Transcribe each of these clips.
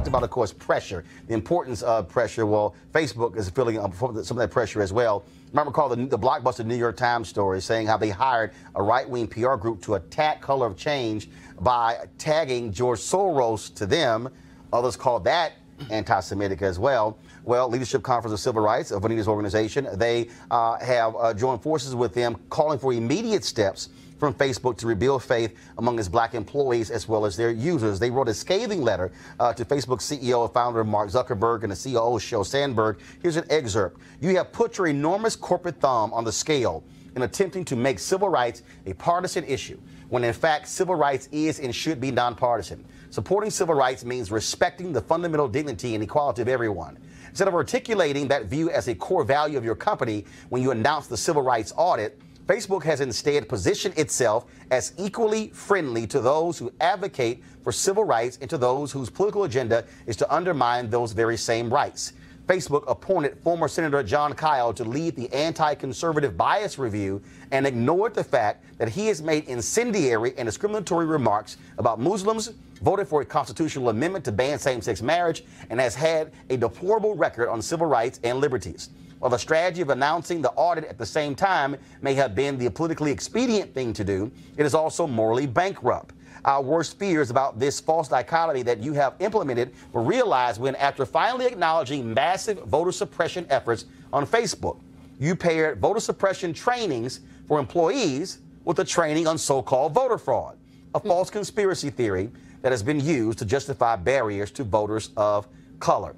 talked about, of course, pressure, the importance of pressure. Well, Facebook is feeling some of that pressure as well. I recall the blockbuster New York Times story saying how they hired a right-wing PR group to attack Color of Change by tagging George Soros to them. Others called that anti-Semitic as well. Well, Leadership Conference of Civil Rights of Vanita's organization, they have joined forces with them, calling for immediate steps from Facebook to rebuild faith among its black employees as well as their users. They wrote a scathing letter to Facebook CEO and founder Mark Zuckerberg and the COO Sheryl Sandberg. Here's an excerpt. You have put your enormous corporate thumb on the scale in attempting to make civil rights a partisan issue, when in fact civil rights is and should be nonpartisan. Supporting civil rights means respecting the fundamental dignity and equality of everyone. Instead of articulating that view as a core value of your company when you announce the civil rights audit, Facebook has instead positioned itself as equally friendly to those who advocate for civil rights and to those whose political agenda is to undermine those very same rights. Facebook appointed former Senator John Kyle to lead the anti-conservative bias review and ignored the fact that he has made incendiary and discriminatory remarks about Muslims, voted for a constitutional amendment to ban same-sex marriage, and has had a deplorable record on civil rights and liberties. While the strategy of announcing the audit at the same time may have been the politically expedient thing to do, it is also morally bankrupt. Our worst fears about this false dichotomy that you have implemented were realized when, after finally acknowledging massive voter suppression efforts on Facebook, you paired voter suppression trainings for employees with a training on so-called voter fraud, a false conspiracy theory that has been used to justify barriers to voters of color.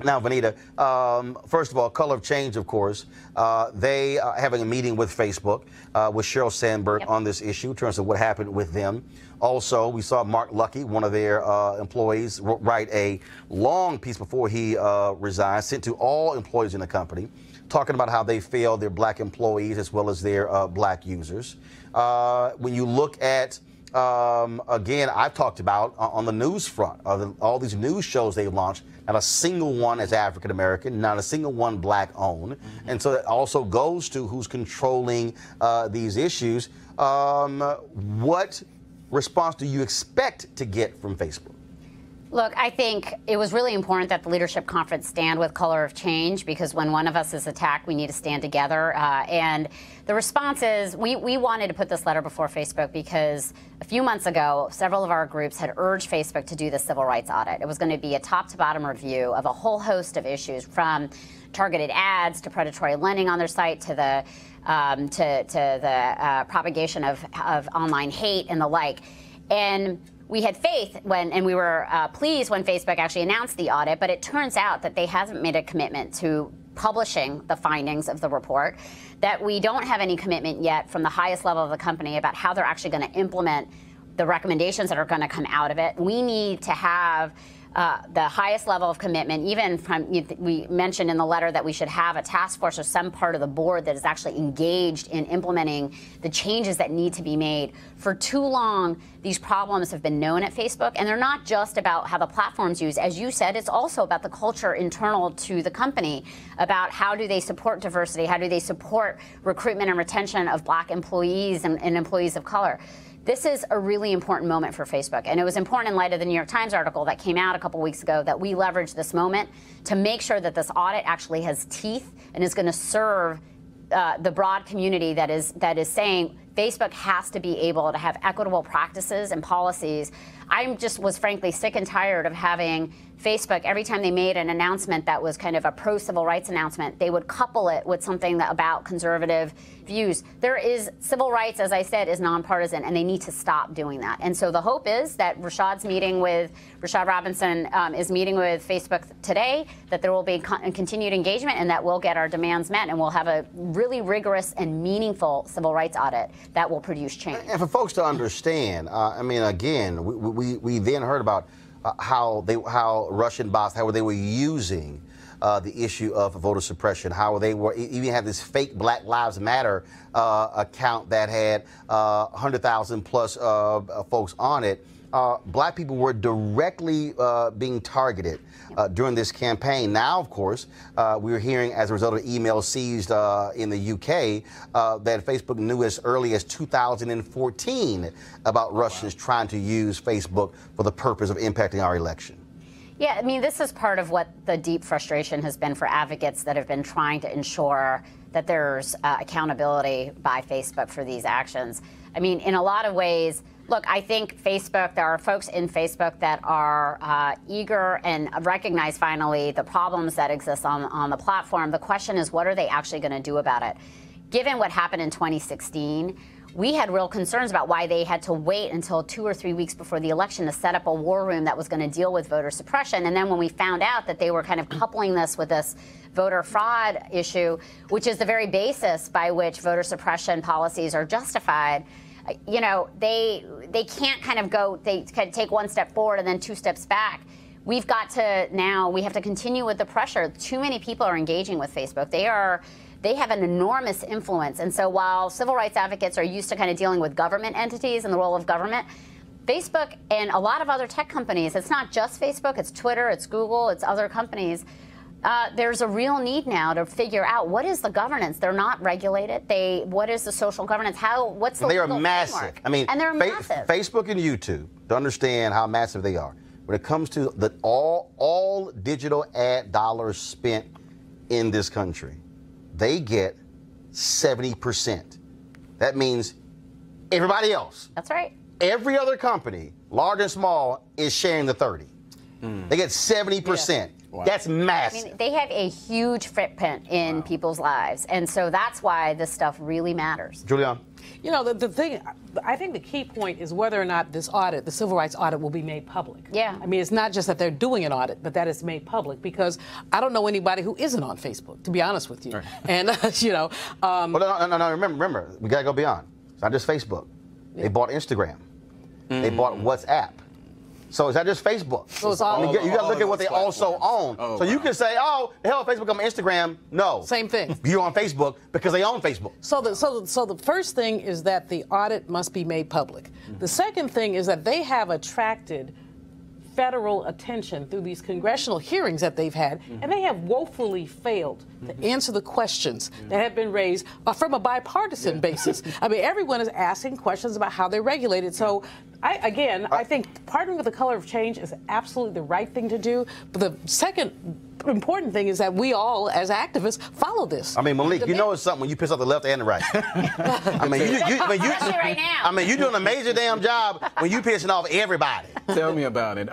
Now, Vanita, first of all, Color of Change, of course, they are having a meeting with Facebook, with Sheryl Sandberg on this issue in terms of what happened with them. Also, we saw Mark Lucky, one of their employees, write a long piece before he resigned, sent to all employees in the company, talking about how they failed their black employees as well as their black users. When you look at again, I've talked about on the news front, all these news shows they've launched, not a single one is African American, not a single one black owned. And so it also goes to who's controlling these issues. What response do you expect to get from Facebook? Look, I think it was really important that the Leadership Conference stand with Color of Change, because when one of us is attacked, we need to stand together. And the response is, we wanted to put this letter before Facebook because a few months ago, several of our groups had urged Facebook to do the civil rights audit. It was going to be a top-to-bottom review of a whole host of issues, from targeted ads to predatory lending on their site to the propagation of online hate and the like. And we had faith and we were pleased when Facebook actually announced the audit, but it turns out that they haven't made a commitment to publishing the findings of the report, that we don't have any commitment yet from the highest level of the company about how they're actually going to implement the recommendations that are going to come out of it. We need to have the highest level of commitment, even from, we mentioned in the letter that we should have a task force or some part of the board that is actually engaged in implementing the changes that need to be made. For too long, these problems have been known at Facebook, and they're not just about how the platform's used. As you said, it's also about the culture internal to the company, about how do they support diversity, how do they support recruitment and retention of black employees and employees of color. This is a really important moment for Facebook, and it was important in light of the New York Times article that came out a couple weeks ago that we leverage this moment to make sure that this audit actually has teeth and is going to serve the broad community that is saying Facebook has to be able to have equitable practices and policies. I just was frankly sick and tired of having Facebook, every time they made an announcement that was kind of a pro-civil rights announcement, they would couple it with something about conservative views. There is civil rights, as I said, is nonpartisan, and they need to stop doing that. And so the hope is that Rashad Robinson is meeting with Facebook today, that there will be continued engagement, and that we'll get our demands met, and we'll have a really rigorous and meaningful civil rights audit that will produce change. And for folks to understand, I mean, again, we then heard about how Russian bots, how they were using the issue of voter suppression, how they were even had this fake Black Lives Matter account that had 100,000 plus folks on it. Black people were directly being targeted during this campaign. Now, of course, we're hearing as a result of emails seized in the UK that Facebook knew as early as 2014 about Russians trying to use Facebook for the purpose of impacting our election. Yeah, I mean, this is part of what the deep frustration has been for advocates that have been trying to ensure that there's accountability by Facebook for these actions. I mean, in a lot of ways, look, I think Facebook, there are folks in Facebook that are eager and recognize finally the problems that exist on the platform. The question is, what are they actually going to do about it? Given what happened in 2016, we had real concerns about why they had to wait until 2 or 3 weeks before the election to set up a war room that was going to deal with voter suppression. And then when we found out that they were kind of coupling this with this voter fraud issue, which is the very basis by which voter suppression policies are justified, you know, they can't kind of go, they kind of take one step forward and then 2 steps back. We've got to now, we have to continue with the pressure. Too many people are engaging with Facebook. They have an enormous influence. And so while civil rights advocates are used to kind of dealing with government entities and the role of government, Facebook and a lot of other tech companies, it's not just Facebook, it's Twitter, it's Google, it's other companies. There's a real need now to figure out what is the governance. They're not regulated. What is the social governance? What's the legal framework? They are massive. I mean, and they're massive. Facebook and YouTube, to understand how massive they are, when it comes to all digital ad dollars spent in this country, they get 70%. That means everybody else. That's right. Every other company, large and small, is sharing the 30. They get 70%. Yeah. Wow. That's massive. I mean, they have a huge footprint in people's lives, and so that's why this stuff really matters. Julian? You know, the thing, I think the key point is whether or not this audit, the civil rights audit, will be made public. Yeah. I mean, it's not just that they're doing an audit, but that it's made public, because I don't know anybody who isn't on Facebook, to be honest with you. Right. And, you know. Well, no, remember, we got to go beyond. It's not just Facebook. They bought Instagram. They bought WhatsApp. So is that just Facebook? So it's all, you got to look at what they also own. So you can say, oh, the hell, Facebook on Instagram. No. Same thing. You're on Facebook because they own Facebook. So the first thing is that the audit must be made public. The second thing is that they have attracted federal attention through these congressional hearings that they've had, and they have woefully failed to answer the questions that have been raised from a bipartisan basis. I mean, everyone is asking questions about how they're regulated. So, I think partnering with the color of change is absolutely the right thing to do. But the second important thing is that we all, as activists, follow this. I mean, Malik, you know it's something when you piss off the left and the right. I mean, right now. I mean, you're doing a major damn job when you pissing off everybody. Tell me about it.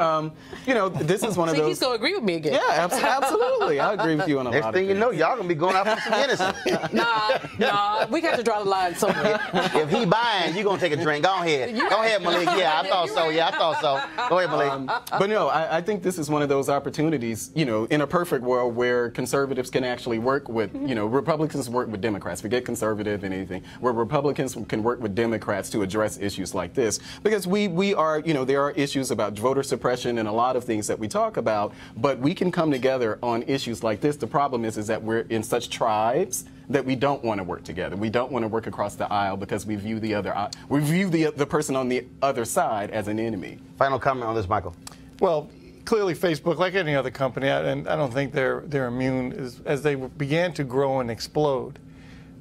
You know, this is one of those. He's going to agree with me again. Yeah, absolutely. I agree with you on a lot of things. Next thing you know, y'all going to be going after some innocent. Nah, we got to draw the line somewhere. If he buying, you going to take a drink. Go ahead. Go ahead, Malik. Yeah, I thought so. Yeah, I thought so. Go ahead, Malik. But no, I think this is one of those opportunities, you know, in a perfect world where conservatives can actually work with, you know, Republicans work with Democrats. Forget conservative and anything. Where Republicans can work with Democrats to address issues like this. Because we are, you know, there are issues about voter suppression and a lot of things that we talk about, but we can come together on issues like this. The problem is that we're in such tribes that we don't want to work together. We don't want to work across the aisle because we view the person on the other side as an enemy. Final comment on this, Michael. Well, clearly Facebook, like any other company, and I don't think they're immune, as they began to grow and explode,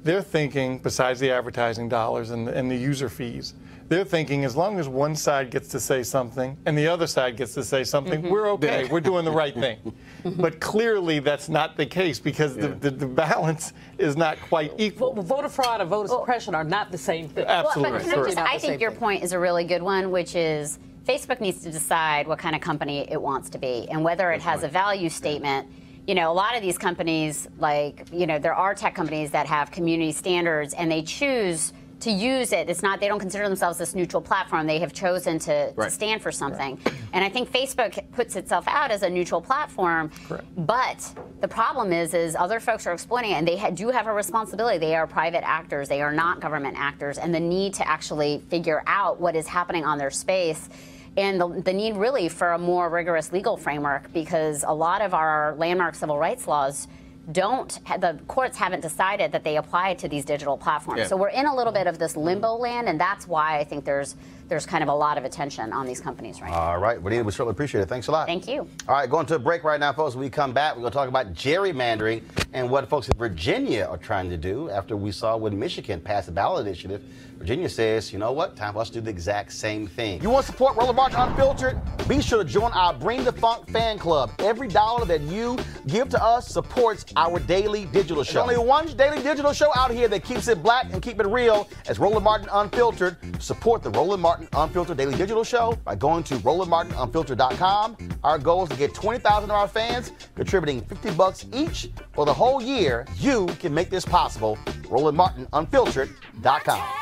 they're thinking, besides the advertising dollars and the user fees, they're thinking as long as one side gets to say something and the other side gets to say something, we're okay, we're doing the right thing. But clearly that's not the case because the balance is not quite equal. Well, voter fraud and voter suppression are not the same thing. Absolutely. Well, I think your point is a really good one, which is Facebook needs to decide what kind of company it wants to be and whether it has a value statement. You know, a lot of these companies, like, you know, there are tech companies that have community standards and they choose to use it. It's not, they don't consider themselves this neutral platform. They have chosen to stand for something. And I think Facebook puts itself out as a neutral platform. But the problem is other folks are exploiting it, and they do have a responsibility. They are private actors. They are not government actors. And the need to actually figure out what is happening on their space, and the need really for a more rigorous legal framework, because a lot of our landmark civil rights laws the courts haven't decided that they apply to these digital platforms. So we're in a little bit of this limbo land, and that's why I think there's there's kind of a lot of attention on these companies right now. All right, Bonita, we certainly appreciate it. Thanks a lot. Thank you. All right, going to a break right now, folks. When we come back, we're going to talk about gerrymandering and what folks in Virginia are trying to do after we saw when Michigan passed the ballot initiative. Virginia says, you know what, time for us to do the exact same thing. You want to support Roland Martin Unfiltered? Be sure to join our Bring the Funk fan club. Every dollar that you give to us supports our daily digital show. There's only one daily digital show out here that keeps it black and keep it real as Roland Martin Unfiltered. Support the Roland Martin Unfiltered daily digital show by going to RolandMartinUnfiltered.com. Our goal is to get 20,000 of our fans contributing $50 each for the whole year. You can make this possible. RolandMartinUnfiltered.com.